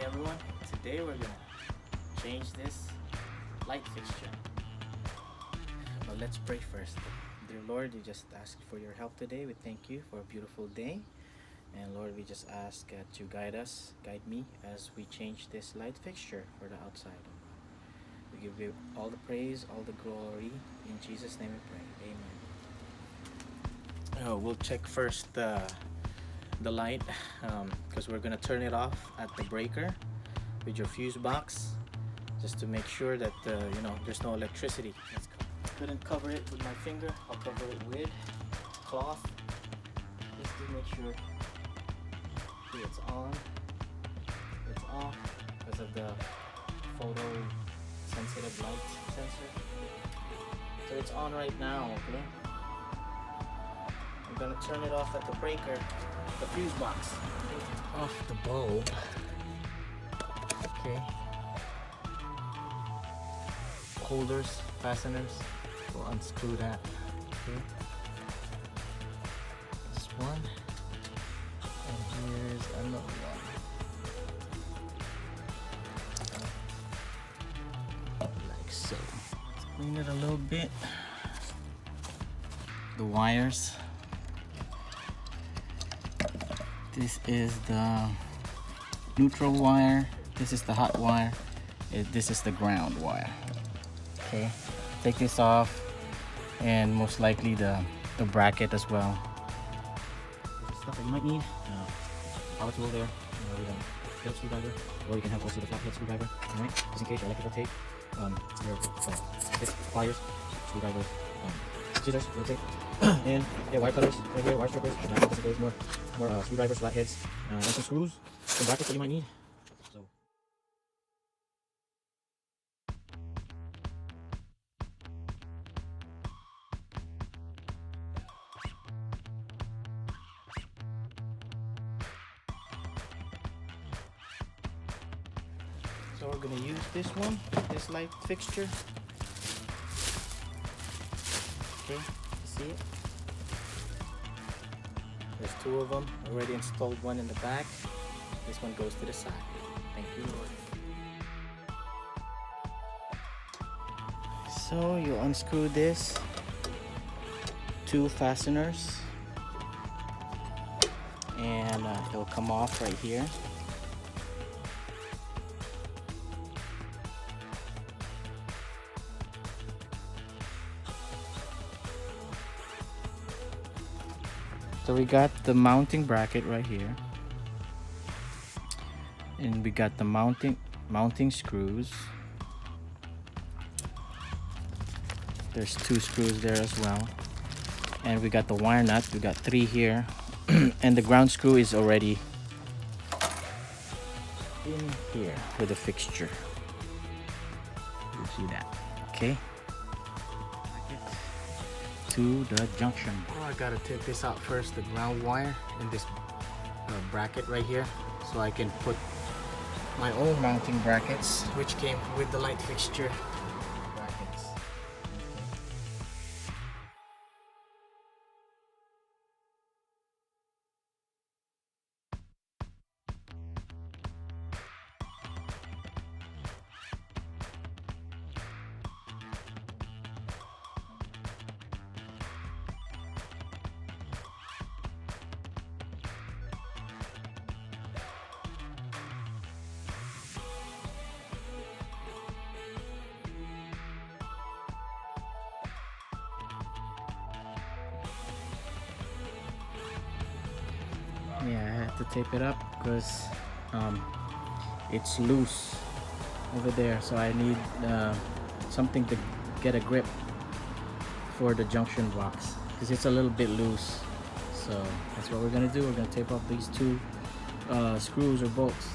everyone, today we're gonna change this light fixture. But let's pray first. Dear Lord, we just ask for your help today. We thank you for a beautiful day. And Lord, we just ask that you guide me as we change this light fixture for the outside. We give you all the praise, all the glory. In Jesus' name we pray. Amen. We'll check first the light because we're gonna turn it off at the breaker with your fuse box just to make sure that there's no electricity. Couldn't cover it with my finger. I'll cover it with cloth just to make sure it's on, it's off because of the photo sensitive light sensor. So it's on right now, okay? I'm gonna turn it off at the breaker, the fuse box. Off the bulb. Okay. Holders, fasteners. We'll unscrew that. Okay. This one. And here's another one. Like so. Let's clean it a little bit. The wires. This is the neutral wire. This is the hot wire. This is the ground wire. Okay, take this off, and most likely the bracket as well. There's stuff that you might need. Power tool there. We got a Phillips screwdriver, or you can have also the flathead screwdriver. All right, just in case your electrical tape. Your pliers, screwdriver, scissors, roll tape, and yeah, wire cutters right here, wire strippers, more screwdrivers, flatheads, and some screws, some brackets that you might need. So we're gonna use this one, this light fixture. Okay, see it? There's two of them. Already installed one in the back. This one goes to the side. Thank you, Lord. So you unscrew this. Two fasteners. And it'll come off right here. So we got the mounting bracket right here, and we got the mounting screws. There's two screws there as well, and we got the wire nut. We got three here, and the ground screw is already in here with the fixture. You see that? Okay. To the junction. Oh, I gotta take this out first, the ground wire in this bracket right here, so I can put my own mounting brackets, which came with the light fixture brackets. Yeah, I had to tape it up because it's loose over there, so I need something to get a grip for the junction box because it's a little bit loose. So that's what we're gonna do. We're gonna tape up these two screws or bolts.